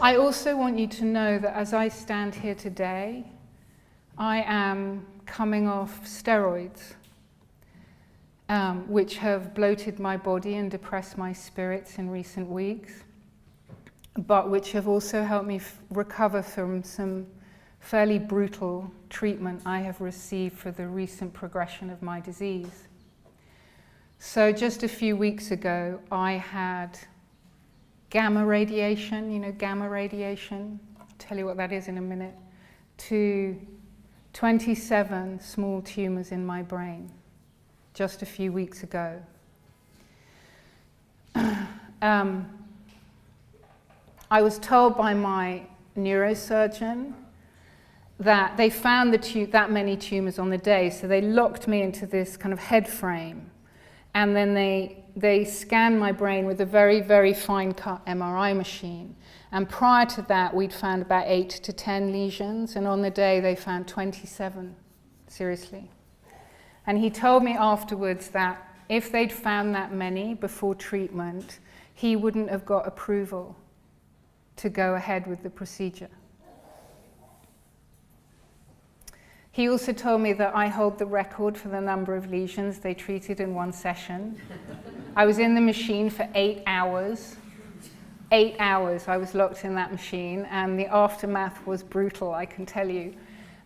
I also want you to know that as I stand here today, I am coming off steroids, which have bloated my body and depressed my spirits in recent weeks, but which have also helped me recover from some fairly brutal treatment I have received for the recent progression of my disease. So just a few weeks ago, I had gamma radiation, you know, gamma radiation, I'll tell you what that is in a minute, to 27 small tumors in my brain just a few weeks ago. I was told by my neurosurgeon that they found that many tumors on the day, so they locked me into this kind of head frame, and then they scanned my brain with a very, very fine-cut MRI machine. And prior to that, we'd found about 8 to 10 lesions, and on the day they found 27, seriously. And he told me afterwards that if they'd found that many before treatment, he wouldn't have got approval to go ahead with the procedure. He also told me that I hold the record for the number of lesions they treated in one session. I was in the machine for 8 hours. 8 hours I was locked in that machine, and the aftermath was brutal, I can tell you.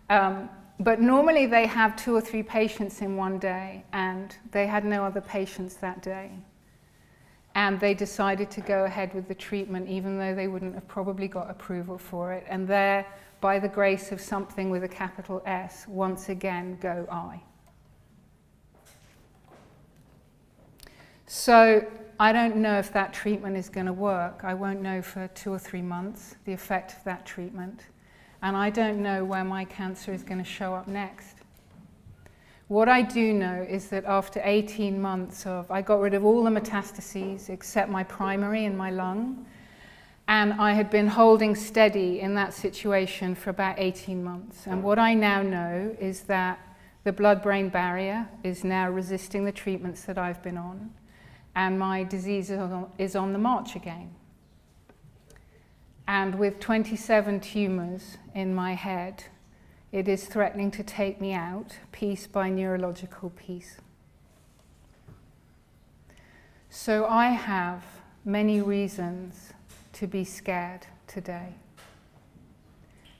But normally they have 2 or 3 patients in one day, and they had no other patients that day. And they decided to go ahead with the treatment, even though they wouldn't have probably got approval for it. And there, by the grace of something with a capital S, once again go I. So I don't know if that treatment is going to work. I won't know for 2 or 3 months the effect of that treatment. And I don't know where my cancer is going to show up next. What I do know is that after 18 months I got rid of all the metastases except my primary in my lung. And I had been holding steady in that situation for about 18 months. And what I now know is that the blood-brain barrier is now resisting the treatments that I've been on, and my disease is on the march again. And with 27 tumors in my head, it is threatening to take me out piece by neurological piece. So I have many reasons to be scared today,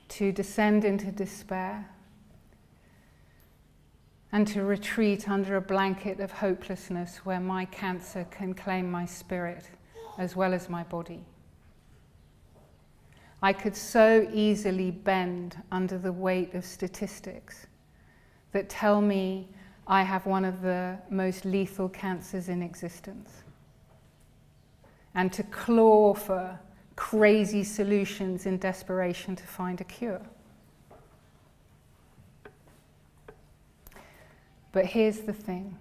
to descend into despair, and to retreat under a blanket of hopelessness where my cancer can claim my spirit as well as my body. I could so easily bend under the weight of statistics that tell me I have one of the most lethal cancers in existence, and to claw for crazy solutions in desperation to find a cure. But here's the thing.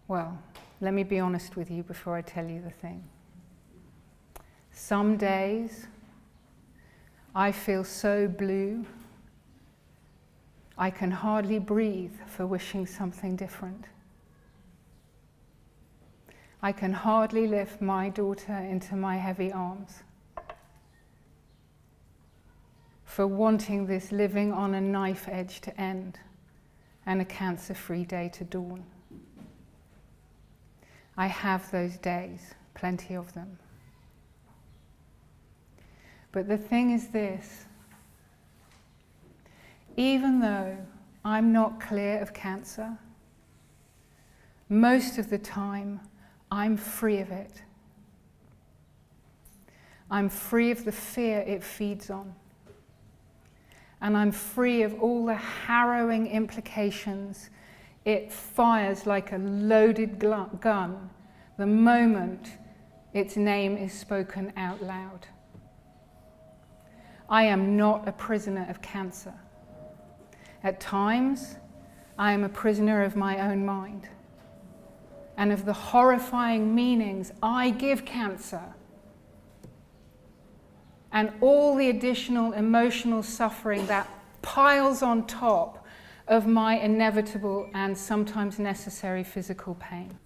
Well, let me be honest with you before I tell you the thing. Some days I feel so blue I can hardly breathe for wishing something different. I can hardly lift my daughter into my heavy arms for wanting this living on a knife edge to end and a cancer-free day to dawn. I have those days, plenty of them. But the thing is this: even though I'm not clear of cancer, most of the time I'm free of it. I'm free of the fear it feeds on. And I'm free of all the harrowing implications it fires like a loaded gun the moment its name is spoken out loud. I am not a prisoner of cancer. At times, I am a prisoner of my own mind and of the horrifying meanings I give cancer and all the additional emotional suffering that piles on top of my inevitable and sometimes necessary physical pain.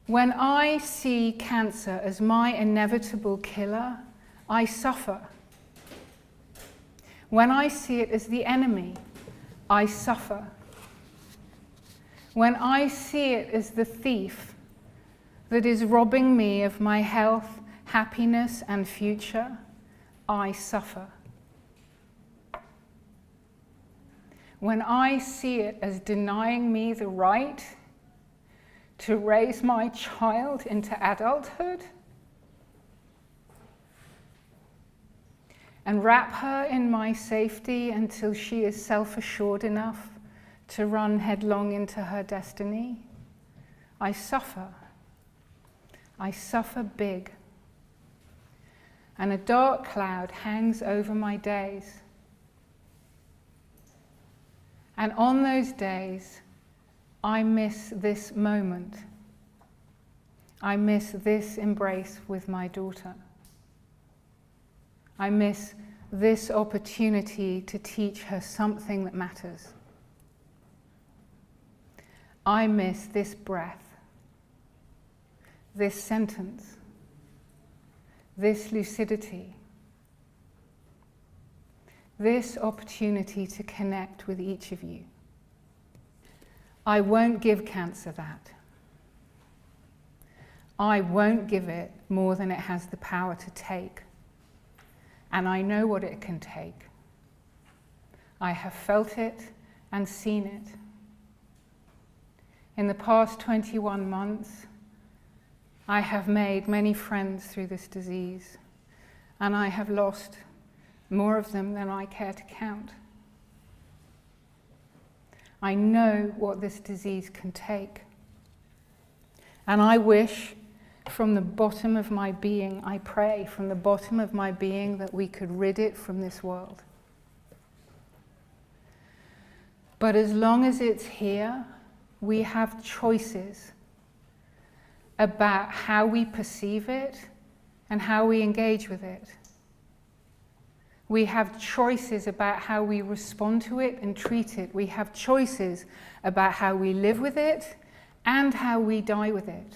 When I see cancer as my inevitable killer, I suffer. When I see it as the enemy, I suffer. When I see it as the thief that is robbing me of my health, happiness, and future, I suffer. When I see it as denying me the right to raise my child into adulthood and wrap her in my safety until she is self-assured enough to run headlong into her destiny, I suffer. I suffer big. And a dark cloud hangs over my days. And on those days, I miss this moment. I miss this embrace with my daughter. I miss this opportunity to teach her something that matters. I miss this breath, this sentence, this lucidity, this opportunity to connect with each of you. I won't give cancer that. I won't give it more than it has the power to take. And I know what it can take. I have felt it and seen it. In the past 21 months, I have made many friends through this disease, and I have lost more of them than I care to count. I know what this disease can take. And I wish from the bottom of my being, I pray from the bottom of my being that we could rid it from this world. But as long as it's here, we have choices about how we perceive it and how we engage with it. We have choices about how we respond to it and treat it. We have choices about how we live with it and how we die with it.